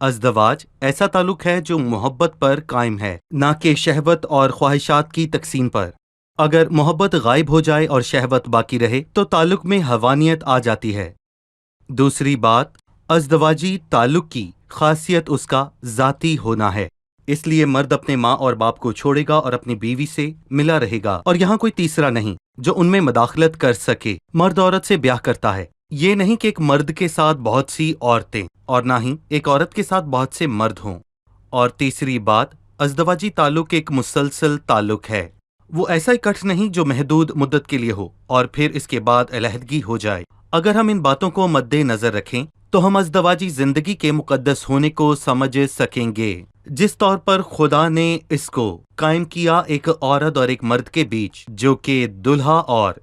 ازدواج ایسا تعلق ہے جو محبت پر قائم ہے، نہ کہ شہوت اور خواہشات کی تقسیم پر۔ اگر محبت غائب ہو جائے اور شہوت باقی رہے تو تعلق میں حیوانیت آ جاتی ہے۔ دوسری بات، ازدواجی تعلق کی خاصیت اس کا ذاتی ہونا ہے، اس لیے مرد اپنے ماں اور باپ کو چھوڑے گا اور اپنی بیوی سے ملا رہے گا، اور یہاں کوئی تیسرا نہیں جو ان میں مداخلت کر سکے۔ مرد عورت سے بیاہ کرتا ہے، یہ نہیں کہ ایک مرد کے ساتھ بہت سی عورتیں اور نہ ہی ایک عورت کے ساتھ بہت سے مرد ہوں۔ اور تیسری بات، ازدواجی تعلق ایک مسلسل تعلق ہے، وہ ایسا اکٹھ نہیں جو محدود مدت کے لیے ہو اور پھر اس کے بعد علیحدگی ہو جائے۔ اگر ہم ان باتوں کو مد نظر رکھیں تو ہم ازدواجی زندگی کے مقدس ہونے کو سمجھ سکیں گے، جس طور پر خدا نے اس کو قائم کیا ایک عورت اور ایک مرد کے بیچ، جو کہ دلہا اور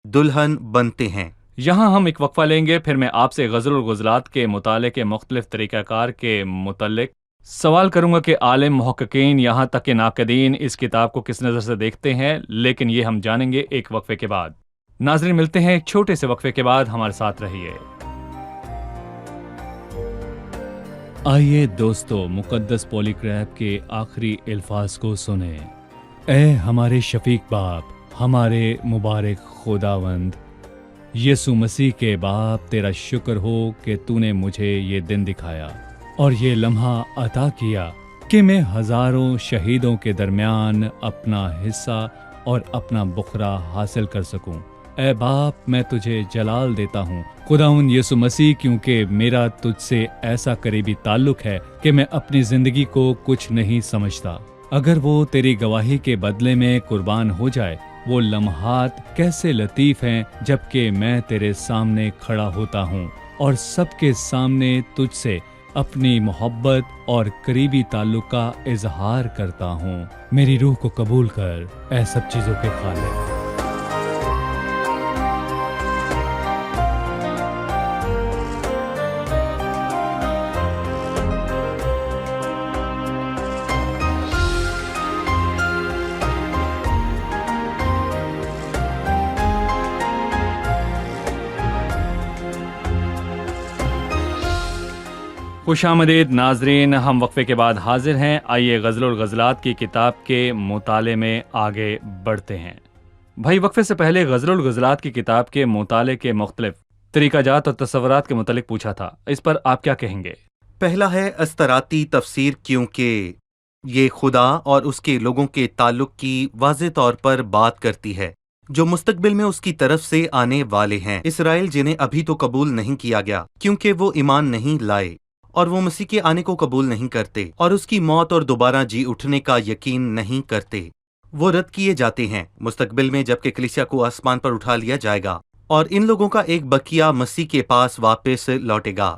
دلہن بنتے ہیں۔ یہاں ہم ایک وقفہ لیں گے، پھر میں آپ سے غزل الغزلات کے مطالعے کے مختلف طریقہ کار کے متعلق سوال کروں گا کہ عالم، محققین، یہاں تک کہ ناقدین اس کتاب کو کس نظر سے دیکھتے ہیں، لیکن یہ ہم جانیں گے ایک وقفے کے بعد۔ ناظرین، ملتے ہیں ایک چھوٹے سے وقفے کے بعد، ہمارے ساتھ رہیے۔ آئیے دوستو، مقدس پولی کریب کے آخری الفاظ کو سنیں۔ اے ہمارے شفیق باپ، ہمارے مبارک خداوند یسوع مسیح کے باپ، تیرا شکر ہو کہ تو نے مجھے یہ دن دکھایا اور یہ لمحہ عطا کیا کہ میں ہزاروں شہیدوں کے درمیان اپنا حصہ اور اپنا بخرا حاصل کر سکوں۔ اے باپ، میں تجھے جلال دیتا ہوں خداوند یسوع مسیح، کیونکہ میرا تجھ سے ایسا قریبی تعلق ہے کہ میں اپنی زندگی کو کچھ نہیں سمجھتا۔ اگر وہ تیری گواہی کے بدلے میں قربان ہو جائے، وہ لمحات کیسے لطیف ہیں جبکہ میں تیرے سامنے کھڑا ہوتا ہوں اور سب کے سامنے تجھ سے اپنی محبت اور قریبی تعلق کا اظہار کرتا ہوں۔ میری روح کو قبول کر، اے سب چیزوں کے خالق۔ خوش آمدید ناظرین، ہم وقفے کے بعد حاضر ہیں۔ آئیے غزل الغزلات کی کتاب کے مطالعے میں آگے بڑھتے ہیں۔ بھائی، وقفے سے پہلے غزل الغزلات کی کتاب کے مطالعے کے مختلف طریقہ جات اور تصورات کے متعلق پوچھا تھا، اس پر آپ کیا کہیں گے؟ پہلا ہے استراتی تفسیر، کیونکہ یہ خدا اور اس کے لوگوں کے تعلق کی واضح طور پر بات کرتی ہے جو مستقبل میں اس کی طرف سے آنے والے ہیں۔ اسرائیل جنہیں ابھی تو قبول نہیں کیا گیا کیونکہ وہ ایمان نہیں لائے اور وہ مسیح کے آنے کو قبول نہیں کرتے اور اس کی موت اور دوبارہ جی اٹھنے کا یقین نہیں کرتے، وہ رد کیے جاتے ہیں مستقبل میں جبکہ کلیسیا کو آسمان پر اٹھا لیا جائے گا، اور ان لوگوں کا ایک بقیہ مسیح کے پاس واپس لوٹے گا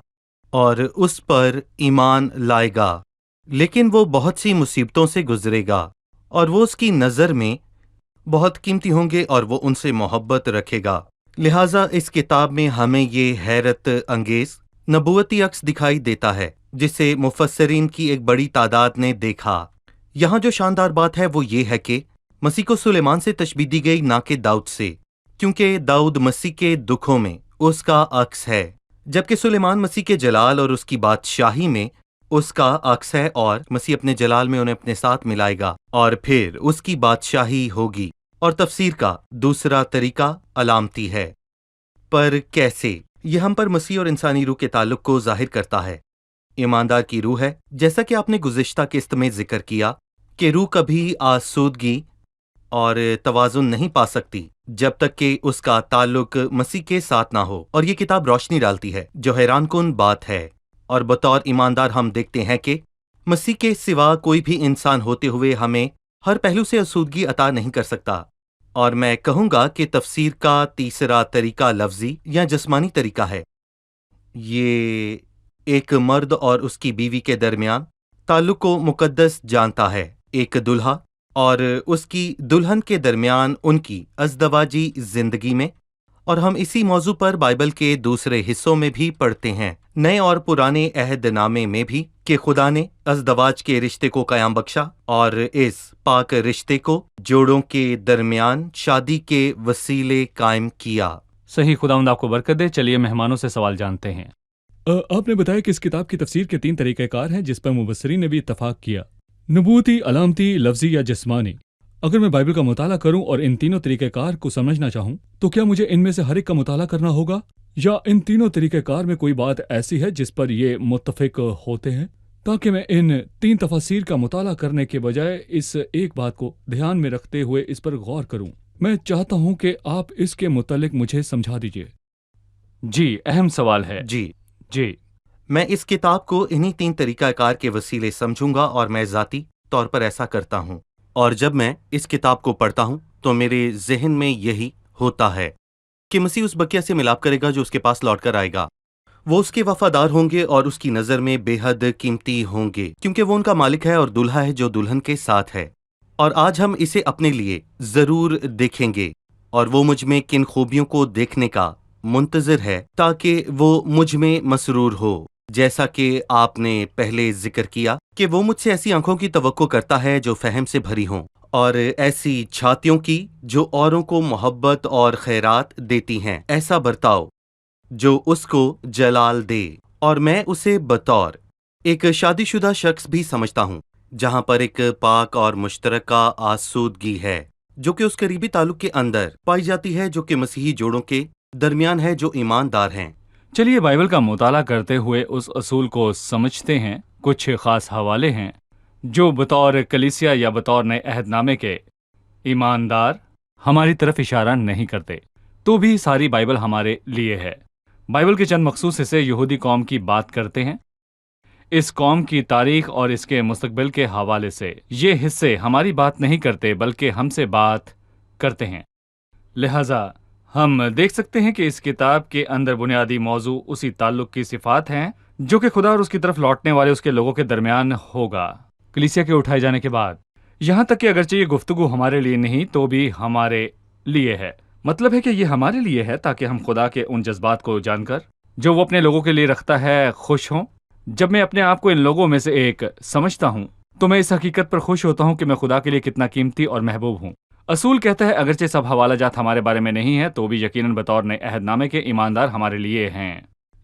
اور اس پر ایمان لائے گا، لیکن وہ بہت سی مصیبتوں سے گزرے گا اور وہ اس کی نظر میں بہت قیمتی ہوں گے اور وہ ان سے محبت رکھے گا۔ لہٰذا اس کتاب میں ہمیں یہ حیرت انگیز نبوتی عکس دکھائی دیتا ہے جسے مفسرین کی ایک بڑی تعداد نے دیکھا۔ یہاں جو شاندار بات ہے وہ یہ ہے کہ مسیح کو سلیمان سے تشبیہ دی گئی، نہ کہ داؤد سے، کیونکہ داؤد مسیح کے دکھوں میں اس کا عکس ہے، جبکہ سلیمان مسیح کے جلال اور اس کی بادشاہی میں اس کا عکس ہے، اور مسیح اپنے جلال میں انہیں اپنے ساتھ ملائے گا اور پھر اس کی بادشاہی ہوگی۔ اور تفسیر کا دوسرا طریقہ علامتی ہے۔ پر کیسے؟ یہ ہم پر مسیح اور انسانی روح کے تعلق کو ظاہر کرتا ہے۔ ایماندار کی روح ہے، جیسا کہ آپ نے گزشتہ قسط میں ذکر کیا کہ روح کبھی آسودگی اور توازن نہیں پا سکتی جب تک کہ اس کا تعلق مسیح کے ساتھ نہ ہو، اور یہ کتاب روشنی ڈالتی ہے جو حیران کن بات ہے۔ اور بطور ایماندار ہم دیکھتے ہیں کہ مسیح کے سوا کوئی بھی انسان ہوتے ہوئے ہمیں ہر پہلو سے آسودگی عطا نہیں کر سکتا، اور میں کہوں گا کہ تفسیر کا تیسرا طریقہ لفظی یا جسمانی طریقہ ہے۔ یہ ایک مرد اور اس کی بیوی کے درمیان تعلق کو مقدس جانتا ہے، ایک دلہا اور اس کی دلہن کے درمیان ان کی ازدواجی زندگی میں، اور ہم اسی موضوع پر بائبل کے دوسرے حصوں میں بھی پڑھتے ہیں، نئے اور پرانے عہد نامے میں بھی، کہ خدا نے ازدواج کے رشتے کو قیام بخشا اور اس پاک رشتے کو جوڑوں کے درمیان شادی کے وسیلے قائم کیا۔ صحیح، خداوند آپ کو برکت دے۔ چلیے مہمانوں سے سوال جانتے ہیں۔ آپ نے بتایا کہ اس کتاب کی تفسیر کے 3 طریقہ کار ہیں جس پر مبصرین نے بھی اتفاق کیا، نبوتی، علامتی، لفظی یا جسمانی۔ اگر میں بائبل کا مطالعہ کروں اور ان تینوں طریقہ کار کو سمجھنا چاہوں تو کیا مجھے ان میں سے ہر ایک کا مطالعہ کرنا ہوگا، یا ان تینوں طریقہ کار میں کوئی بات ایسی ہے جس پر یہ متفق ہوتے ہیں، تاکہ میں ان 3 تفاسیر کا مطالعہ کرنے کے بجائے اس ایک بات کو دھیان میں رکھتے ہوئے اس پر غور کروں؟ میں چاہتا ہوں کہ آپ اس کے متعلق مجھے سمجھا دیجیے۔ جی، اہم سوال ہے۔ جی میں اس کتاب کو انہی 3 طریقہ کار کے وسیلے سمجھوں گا، اور میں ذاتی طور پر ایسا کرتا ہوں، اور جب میں اس کتاب کو پڑھتا ہوں تو میرے ذہن میں یہی ہوتا ہے کہ مسیح اس بقیہ سے ملاپ کرے گا جو اس کے پاس لوٹ کر آئے گا۔ وہ اس کے وفادار ہوں گے اور اس کی نظر میں بے حد قیمتی ہوں گے، کیونکہ وہ ان کا مالک ہے اور دلہا ہے جو دلہن کے ساتھ ہے۔ اور آج ہم اسے اپنے لیے ضرور دیکھیں گے، اور وہ مجھ میں کن خوبیوں کو دیکھنے کا منتظر ہے تاکہ وہ مجھ میں مسرور ہو، جیسا کہ آپ نے پہلے ذکر کیا کہ وہ مجھ سے ایسی آنکھوں کی توقع کرتا ہے جو فہم سے بھری ہوں، اور ایسی چھاتیوں کی جو اوروں کو محبت اور خیرات دیتی ہیں، ایسا برتاؤ جو اس کو جلال دے۔ اور میں اسے بطور ایک شادی شدہ شخص بھی سمجھتا ہوں، جہاں پر ایک پاک اور مشترکہ آسودگی ہے جو کہ اس قریبی تعلق کے اندر پائی جاتی ہے جو کہ مسیحی جوڑوں کے درمیان ہے جو ایماندار ہیں۔ چلیے بائبل کا مطالعہ کرتے ہوئے اس اصول کو سمجھتے ہیں۔ کچھ خاص حوالے ہیں جو بطور کلیسیا یا بطور نئے عہد نامے کے ایماندار ہماری طرف اشارہ نہیں کرتے، تو بھی ساری بائبل ہمارے لیے ہے۔ بائبل کے چند مخصوص حصے یہودی قوم کی بات کرتے ہیں، اس قوم کی تاریخ اور اس کے مستقبل کے حوالے سے۔ یہ حصے ہماری بات نہیں کرتے بلکہ ہم سے بات کرتے ہیں، لہذا ہم دیکھ سکتے ہیں کہ اس کتاب کے اندر بنیادی موضوع اسی تعلق کی صفات ہیں جو کہ خدا اور اس کی طرف لوٹنے والے اس کے لوگوں کے درمیان ہوگا کلیسیا کے اٹھائے جانے کے بعد۔ یہاں تک کہ اگرچہ یہ گفتگو ہمارے لیے نہیں تو بھی ہمارے لیے ہے، مطلب ہے کہ یہ ہمارے لیے ہے تاکہ ہم خدا کے ان جذبات کو جان کر جو وہ اپنے لوگوں کے لیے رکھتا ہے خوش ہوں۔ جب میں اپنے آپ کو ان لوگوں میں سے ایک سمجھتا ہوں تو میں اس حقیقت پر خوش ہوتا ہوں کہ میں خدا کے لیے کتنا قیمتی اور محبوب ہوں۔ اصول کہتا ہے اگرچہ سب حوالہ جات ہمارے بارے میں نہیں ہیں تو بھی یقیناً بطور نئے عہد نامے کے ایماندار ہمارے لیے ہیں۔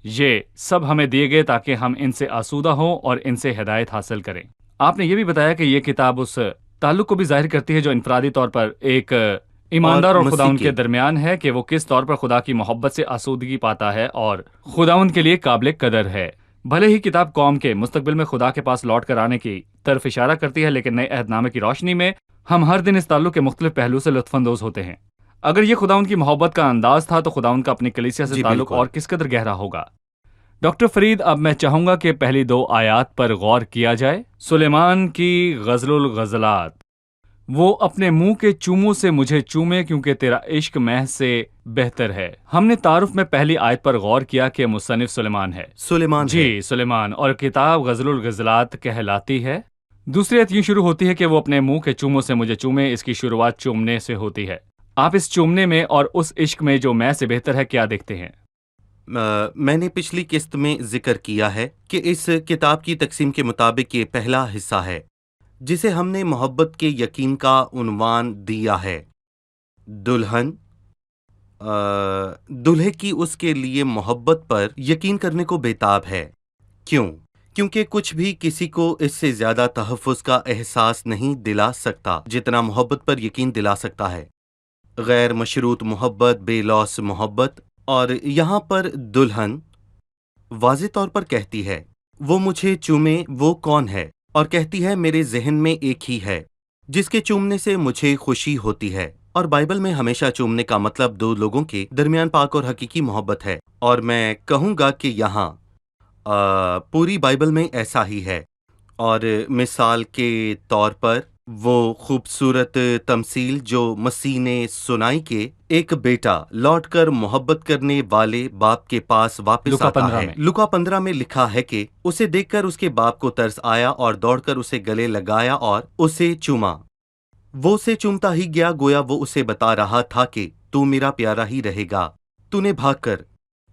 یہ سب ہمیں دیے گئے تاکہ ہم ان سے آسودہ ہوں اور ان سے ہدایت حاصل کریں۔ آپ نے یہ بھی بتایا کہ یہ کتاب اس تعلق کو بھی ظاہر کرتی ہے جو انفرادی طور پر ایک ایماندار اور خداوند کے درمیان ہے، کہ وہ کس طور پر خدا کی محبت سے آسودگی پاتا ہے اور خداوند کے لیے قابل قدر ہے۔ بھلے ہی کتاب قوم کے مستقبل میں خدا کے پاس لوٹ کر آنے کی طرف اشارہ کرتی ہے، لیکن نئے عہد نامے کی روشنی میں ہم ہر دن اس تعلق کے مختلف پہلو سے لطف اندوز ہوتے ہیں۔ اگر یہ خداوند کی محبت کا انداز تھا تو خداوند کا اپنی کلیسیا سے تعلق اور کس قدر گہرا ہوگا۔ ڈاکٹر فرید، اب میں چاہوں گا کہ پہلی 2 آیات پر غور کیا جائے۔ سلیمان کی غزل الغزلات، وہ اپنے منہ کے چوموں سے مجھے چومے کیونکہ تیرا عشق مہ سے بہتر ہے۔ ہم نے تعارف میں پہلی آیت پر غور کیا کہ مصنف سلیمان ہے۔ جی، سلیمان، اور کتاب غزل الغزلات کہلاتی ہے۔ دوسری آیت یوں شروع ہوتی ہے کہ وہ اپنے منہ کے چوموں سے مجھے چومے۔ اس کی شروعات چومنے سے ہوتی ہے۔ آپ اس چومنے میں اور اس عشق میں جو میں سے بہتر ہے کیا دیکھتے ہیں؟ میں نے پچھلی قسط میں ذکر کیا ہے کہ اس کتاب کی تقسیم کے مطابق یہ پہلا حصہ ہے جسے ہم نے محبت کے یقین کا عنوان دیا ہے۔ دلہن دلہے کی اس کے لیے محبت پر یقین کرنے کو بےتاب ہے۔ کیونکہ کچھ بھی کسی کو اس سے زیادہ تحفظ کا احساس نہیں دلا سکتا جتنا محبت پر یقین دلا سکتا ہے۔ غیر مشروط محبت، بے لوث محبت۔ اور یہاں پر دلہن واضح طور پر کہتی ہے وہ مجھے چومے، وہ کون ہے؟ اور کہتی ہے میرے ذہن میں ایک ہی ہے جس کے چومنے سے مجھے خوشی ہوتی ہے۔ اور بائبل میں ہمیشہ چومنے کا مطلب 2 لوگوں کے درمیان پاک اور حقیقی محبت ہے، اور میں کہوں گا کہ یہاں پوری بائبل میں ایسا ہی ہے۔ اور مثال کے طور پر وہ خوبصورت تمثیل جو مسیح نے سنائی کہ ایک بیٹا لوٹ کر محبت کرنے والے باپ کے پاس واپس آتا ہے۔ لوکا 15 میں لکھا ہے کہ اسے دیکھ کر اس کے باپ کو ترس آیا اور دوڑ کر اسے گلے لگایا اور اسے چوما۔ وہ اسے چومتا ہی گیا گویا وہ اسے بتا رہا تھا کہ تو میرا پیارا ہی رہے گا، تو نے بھاگ کر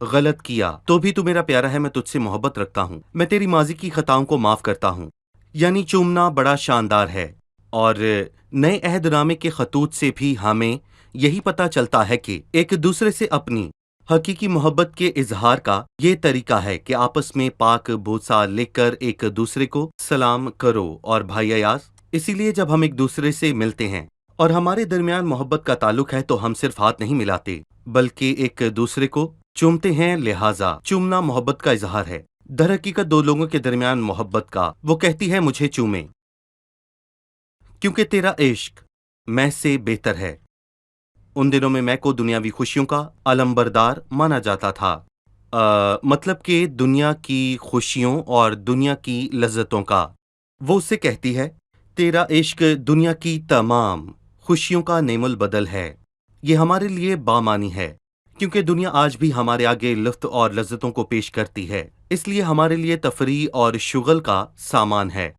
غلط کیا تو بھی تو میرا پیارا ہے، میں تجھ سے محبت رکھتا ہوں، میں تیری ماضی کی خطاؤں کو معاف کرتا ہوں۔ یعنی چومنا بڑا شاندار ہے۔ اور نئے عہد نامے کے خطوط سے بھی ہمیں یہی پتہ چلتا ہے کہ ایک دوسرے سے اپنی حقیقی محبت کے اظہار کا یہ طریقہ ہے کہ آپس میں پاک بوسہ لکھ کر ایک دوسرے کو سلام کرو اور بھائی ایاز، اسی لیے جب ہم ایک دوسرے سے ملتے ہیں اور ہمارے درمیان محبت کا تعلق ہے تو ہم صرف ہاتھ نہیں ملاتے بلکہ ایک دوسرے کو چومتے ہیں، لہٰذا چومنا محبت کا اظہار ہے۔ در حقیقت دو لوگوں کے درمیان محبت کا، وہ کہتی ہے مجھے چومیں کیونکہ تیرا عشق میں سے بہتر ہے۔ ان دنوں میں میں کو دنیاوی خوشیوں کا علمبردار مانا جاتا تھا، مطلب کہ دنیا کی خوشیوں اور دنیا کی لذتوں کا۔ وہ اسے کہتی ہے تیرا عشق دنیا کی تمام خوشیوں کا نعم البدل ہے۔ یہ ہمارے لیے بامانی ہے کیونکہ دنیا آج بھی ہمارے آگے لطف اور لذتوں کو پیش کرتی ہے، اس لیے ہمارے لیے تفریح اور شغل کا سامان ہے۔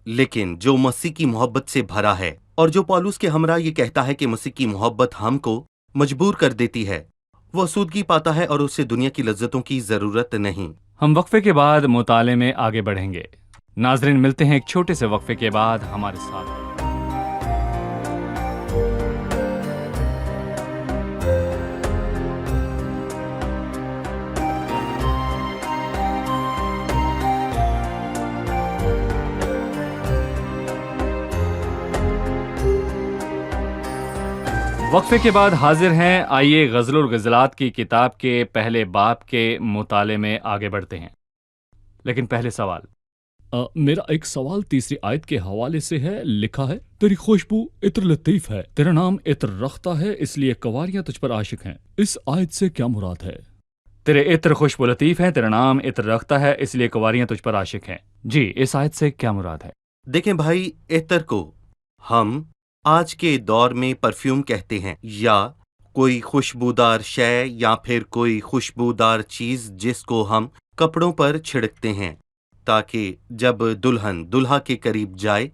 لیکن جو مسیح کی محبت سے بھرا ہے اور جو پولس کے ہمراہ یہ کہتا ہے کہ مسیح کی محبت ہم کو مجبور کر دیتی ہے، وہ آسودگی پاتا ہے اور اسے دنیا کی لذتوں کی ضرورت نہیں۔ ہم وقفے کے بعد مطالعے میں آگے بڑھیں گے۔ ناظرین، ملتے ہیں ایک چھوٹے سے وقفے کے بعد، ہمارے ساتھ۔ وقفے کے بعد حاضر ہیں، آئیے غزل الغزلات کی کتاب کے پہلے باب کے مطالعے میں آگے بڑھتے ہیں۔ لیکن پہلے سوال۔ میرا ایک سوال تیسری آیت کے حوالے سے ہے۔ لکھا ہے تیری خوشبو عطر لطیف ہے، تیرا نام عطر رختہ ہے، اس لیے کنواریاں تجھ پر عاشق ہیں۔ اس آیت سے کیا مراد ہے؟ تیرے عطر خوشبو لطیف ہے، تیرا نام عطر رختہ ہے، اس لیے کنواریاں تجھ پر عاشق ہیں۔ جی، اس آیت سے کیا مراد ہے؟ دیکھیں بھائی، عطر کو ہم آج کے دور میں پرفیوم کہتے ہیں، یا کوئی خوشبودار شے یا پھر کوئی خوشبودار چیز جس کو ہم کپڑوں پر چھڑکتے ہیں تاکہ جب دلہن دلہا کے قریب جائے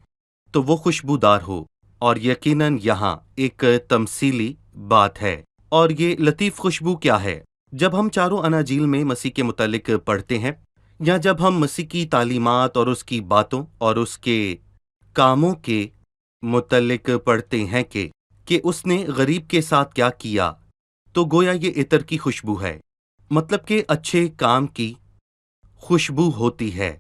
تو وہ خوشبودار ہو۔ اور یقیناً یہاں ایک تمثیلی بات ہے۔ اور یہ لطیف خوشبو کیا ہے؟ جب ہم چاروں اناجیل میں مسیح کے متعلق پڑھتے ہیں، یا جب ہم مسیح کی تعلیمات اور اس کی باتوں اور اس کے کاموں کے متعلق پڑھتے ہیں کہ اس نے غریب کے ساتھ کیا کیا، تو گویا یہ عطر کی خوشبو ہے، مطلب کہ اچھے کام کی خوشبو ہوتی ہے۔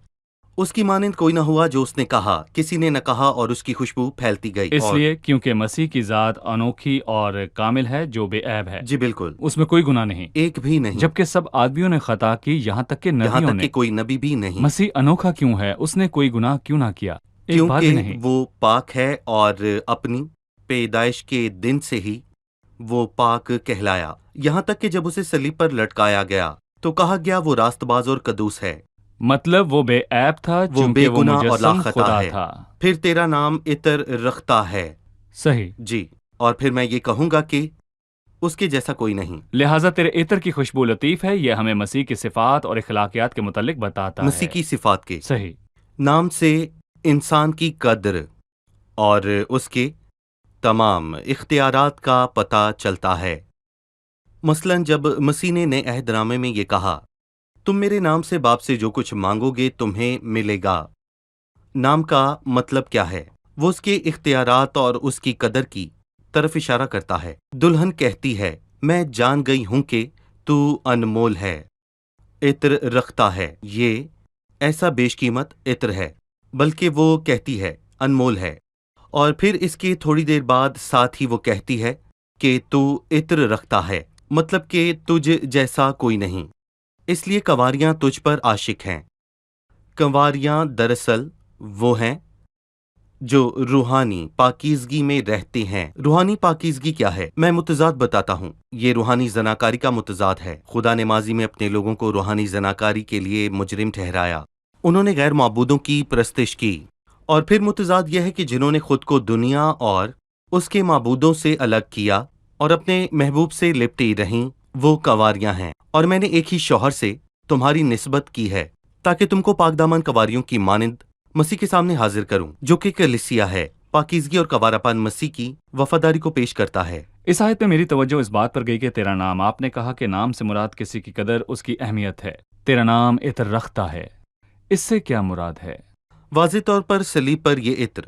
اس کی مانند کوئی نہ ہوا جو اس نے کہا، کسی نے نہ کہا اور اس کی خوشبو پھیلتی گئی۔ اس لیے کیونکہ مسیح کی ذات انوکھی اور کامل ہے جو بے عیب ہے۔ جی بالکل، اس میں کوئی گناہ نہیں، ایک بھی نہیں، جبکہ سب آدمیوں نے خطا کی، یہاں تک کہ یہاں نبیوں تک نے۔ کہ کوئی نبی بھی نہیں، مسیح انوکھا کیوں ہے؟ اس نے کوئی گناہ کیوں نہ کیا؟ ایک بات بھی کیونکہ نہیں۔ وہ پاک ہے اور اپنی پیدائش کے دن سے ہی وہ پاک کہلایا، یہاں تک کہ جب اسے صلیب پر لٹکایا گیا تو کہا گیا وہ راست باز اور قدوس ہے، مطلب وہ بے عیب تھا، وہ چونکہ بے وہ گناہ اور مجسم لاخطا خدا ہے۔ تھا۔ پھر تیرا نام عطر رختہ ہے۔ صحیح۔ جی، اور پھر میں یہ کہوں گا کہ اس کے جیسا کوئی نہیں۔ لہٰذا تیرے عطر کی خوشبو لطیف ہے، یہ ہمیں مسیح کی صفات اور اخلاقیات کے متعلق بتاتا ہے۔ مسیح کی صفات کے صحیح۔ نام سے انسان کی قدر اور اس کے تمام اختیارات کا پتہ چلتا ہے۔ مثلاً جب مسیح نے نئے عہد نامے میں یہ کہا، تم میرے نام سے باپ سے جو کچھ مانگو گے تمہیں ملے گا۔ نام کا مطلب کیا ہے؟ وہ اس کے اختیارات اور اس کی قدر کی طرف اشارہ کرتا ہے۔ دلہن کہتی ہے میں جان گئی ہوں کہ تو انمول ہے، عطر رختہ ہے، یہ ایسا بیش قیمت عطر ہے، بلکہ وہ کہتی ہے انمول ہے، اور پھر اس کے تھوڑی دیر بعد ساتھ ہی وہ کہتی ہے کہ تو عطر رختہ ہے، مطلب کہ تجھ جیسا کوئی نہیں، اس لیے کنواریاں تجھ پر عاشق ہیں۔ کنواریاں دراصل وہ ہیں جو روحانی پاکیزگی میں رہتے ہیں۔ روحانی پاکیزگی کیا ہے؟ میں متضاد بتاتا ہوں۔ یہ روحانی زناکاری کا متضاد ہے۔ خدا نے ماضی میں اپنے لوگوں کو روحانی زناکاری کے لیے مجرم ٹھہرایا، انہوں نے غیر معبودوں کی پرستش کی، اور پھر متضاد یہ ہے کہ جنہوں نے خود کو دنیا اور اس کے معبودوں سے الگ کیا اور اپنے محبوب سے لپٹی رہیں، وہ کنواریاں ہیں۔ اور میں نے ایک ہی شوہر سے تمہاری نسبت کی ہے تاکہ تم کو پاک دامن کنواریوں کی مانند مسیح کے سامنے حاضر کروں، جو کہ کلیسیا ہے۔ پاکیزگی اور کنوارا مسیح کی وفاداری کو پیش کرتا ہے۔ اس آیت میں میری توجہ اس بات پر گئی کہ تیرا نام، آپ نے کہا کہ نام سے مراد کسی کی قدر، اس کی اہمیت ہے۔ تیرا نام عطر رختہ ہے، اس سے کیا مراد ہے؟ واضح طور پر صلیب پر یہ عطر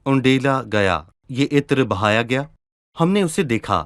انڈیلا گیا، یہ عطر بہایا گیا، ہم نے اسے دیکھا،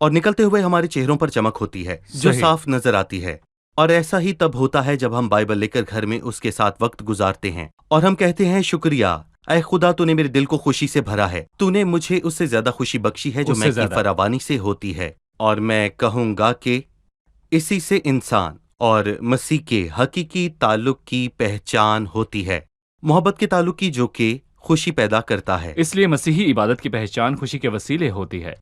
اور نکلتے ہوئے ہمارے چہروں پر چمک ہوتی ہے جو صحیح۔ صاف نظر آتی ہے، اور ایسا ہی تب ہوتا ہے جب ہم بائبل لے کر گھر میں اس کے ساتھ وقت گزارتے ہیں اور ہم کہتے ہیں شکریہ اے خدا، تو نے میرے دل کو خوشی سے بھرا ہے، تو نے مجھے اس سے زیادہ خوشی بخشی ہے جو اس سے میں کی زیادہ۔ فراوانی سے ہوتی ہے، اور میں کہوں گا کہ اسی سے انسان اور مسیح کے حقیقی تعلق کی پہچان ہوتی ہے، محبت کے تعلق کی جو کہ خوشی پیدا کرتا ہے۔ اس لیے مسیحی عبادت کی پہچان خوشی کے وسیلے ہوتی ہے۔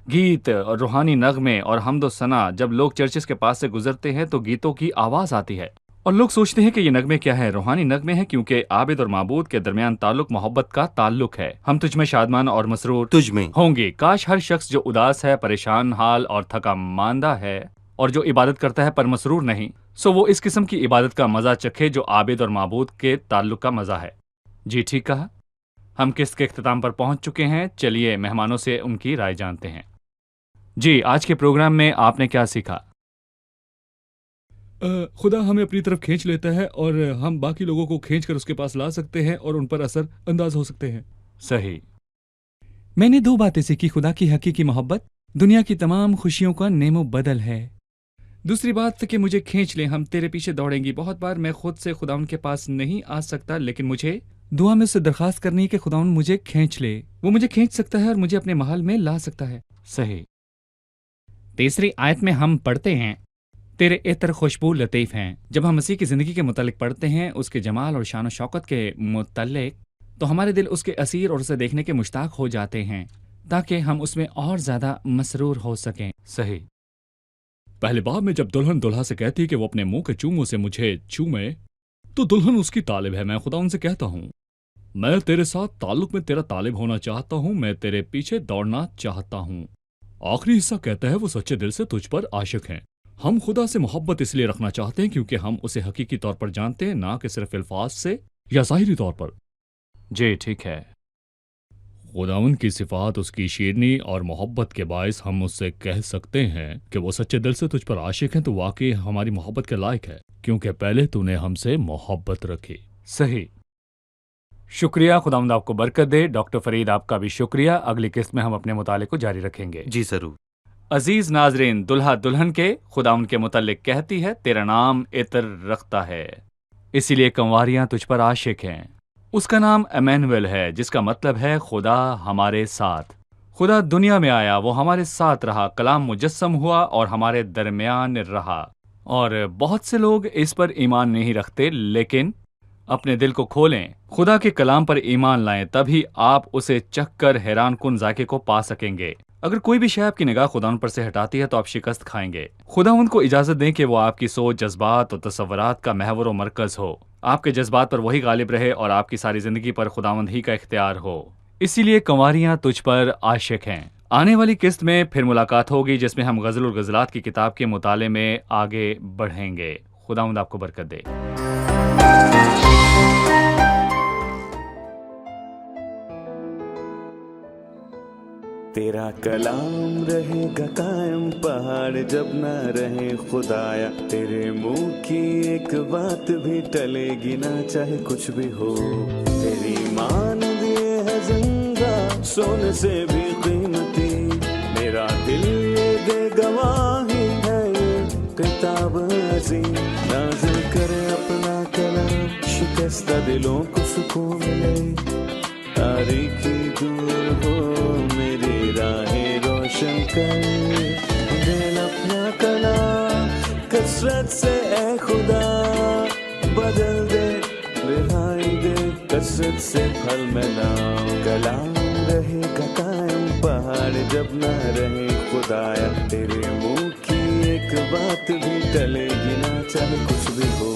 گیت اور روحانی نغمے اور حمد و ثنا، جب لوگ چرچز کے پاس سے گزرتے ہیں تو گیتوں کی آواز آتی ہے اور لوگ سوچتے ہیں کہ یہ نغمے کیا ہے؟ روحانی نغمے ہیں، کیونکہ عابد اور معبود کے درمیان تعلق محبت کا تعلق ہے۔ ہم تجھ میں شادمان اور مسرور تجھ میں ہوں گے۔ کاش ہر شخص جو اداس ہے، پریشان حال اور تھکا ماندہ ہے اور جو عبادت کرتا ہے پر مسرور نہیں، سو وہ اس قسم کی عبادت کا مزہ چکھے جو عابد اور معبود کے تعلق کا مزہ ہے۔ جی ٹھیک کہا۔ ہم قسط کے اختتام پر پہنچ چکے ہیں، چلیے مہمانوں سے ان کی رائے جانتے ہیں۔ جی، آج کے پروگرام میں آپ نے کیا سیکھا؟ خدا ہمیں اپنی طرف کھینچ لیتا ہے اور ہم باقی لوگوں کو کھینچ کر اس کے پاس لا سکتے ہیں اور ان پر اثر انداز ہو سکتے ہیں۔ صحیح۔ میں نے 2 باتیں سیکھی۔ خدا کی حقیقی محبت دنیا کی تمام خوشیوں کا نیم و بدل ہے۔ دوسری بات کہ مجھے کھینچ لیں، ہم تیرے پیچھے دوڑیں گی۔ بہت بار میں خود سے خداوند کے پاس نہیں آ سکتا، لیکن مجھے دعا میں اس سے درخواست کرنی ہے کہ خداوند مجھے کھینچ لے۔ وہ مجھے کھینچ سکتا ہے اور مجھے اپنے محل میں لا سکتا ہے۔ صحیح۔ 3 آیت میں ہم پڑھتے ہیں تیرے عطر خوشبو لطیف ہیں۔ جب ہم مسیح کی زندگی کے متعلق پڑھتے ہیں، اس کے جمال اور شان و شوکت کے متعلق، تو ہمارے دل اس کے اسیر اور اسے دیکھنے کے مشتاق ہو جاتے ہیں تاکہ ہم اس میں اور زیادہ مسرور ہو سکیں۔ صحیح۔ پہلے باب میں جب دلہن دلہا سے کہتی ہے کہ وہ اپنے منہ کے چوموں سے مجھے چومے، تو دلہن اس کی طالب ہے۔ میں خدا ان سے کہتا ہوں، میں تیرے ساتھ تعلق میں تیرا طالب ہونا چاہتا ہوں، میں تیرے پیچھے دوڑنا چاہتا ہوں۔ آخری حصہ کہتا ہے وہ سچے دل سے تجھ پر عاشق ہیں۔ ہم خدا سے محبت اس لیے رکھنا چاہتے ہیں کیونکہ ہم اسے حقیقی طور پر جانتے ہیں، نہ کہ صرف الفاظ سے یا ظاہری طور پر۔ جی ٹھیک ہے۔ خداوند کی صفات اس کی شیرنی اور محبت کے باعث ہم اس سے کہہ سکتے ہیں کہ وہ سچے دل سے تجھ پر عاشق ہیں، تو واقعی ہماری محبت کے لائق ہے کیونکہ پہلے تو نے ہم سے محبت رکھی۔ صحیح۔ شکریہ، خداوند آپ کو برکت دے۔ ڈاکٹر فرید آپ کا بھی شکریہ۔ اگلی قسط میں ہم اپنے مطالعے کو جاری رکھیں گے۔ جی ضرور۔ عزیز ناظرین، دلہا دلہن کے خداوند کے متعلق کہتی ہے تیرا نام عطر رکھتا ہے، اسی لیے کنواریاں تجھ پر عاشق ہیں۔ اس کا نام ایمینویل ہے، جس کا مطلب ہے خدا ہمارے ساتھ۔ خدا دنیا میں آیا، وہ ہمارے ساتھ رہا، کلام مجسم ہوا اور ہمارے درمیان رہا۔ اور بہت سے لوگ اس پر ایمان نہیں رکھتے، لیکن اپنے دل کو کھولیں، خدا کے کلام پر ایمان لائیں، تبھی آپ اسے چکھ کر حیران کن ذائقے کو پا سکیں گے۔ اگر کوئی بھی شے آپ کی نگاہ خدا ان پر سے ہٹاتی ہے تو آپ شکست کھائیں گے۔ خدا ان کو اجازت دیں کہ وہ آپ کی سوچ، جذبات اور تصورات کا محور و مرکز ہو، آپ کے جذبات پر وہی غالب رہے اور آپ کی ساری زندگی پر خداوند ہی کا اختیار ہو۔ اسی لیے کنواریاں تجھ پر عاشق ہیں۔ آنے والی قسط میں پھر ملاقات ہوگی جس میں ہم غزل الغزلات کی کتاب کے مطالعے میں آگے بڑھیں گے۔ خداوند آپ کو برکت دے۔ تیرا کلام رہے گا قائم، پہاڑ جب نہ رہے خدایا، تیرے منہ کی ایک بات بھی ٹلے گی نہ، چاہے کچھ بھی ہو۔ تیری مان دیے ہے زندہ، سونے سے بھی قیمتی، میرا دل یہ دے گواہی ہے، یہ کتاب عظیم نازل کرے اپنا کلام، شکستہ دلوں کو سکون ملے، تاریکی دور ہو میری راہیں روشن کر، دل اپنا کلام کثرت سے اے خدا بدل دے، رہائی دے کثرت سے پھل ملاؤ۔ کلام رہے گا قائم، پہاڑ جب نہ رہے خدایا، تیرے منہ کی ایک بات بھی ٹلے گی نہ، چاہے کچھ بھی ہو۔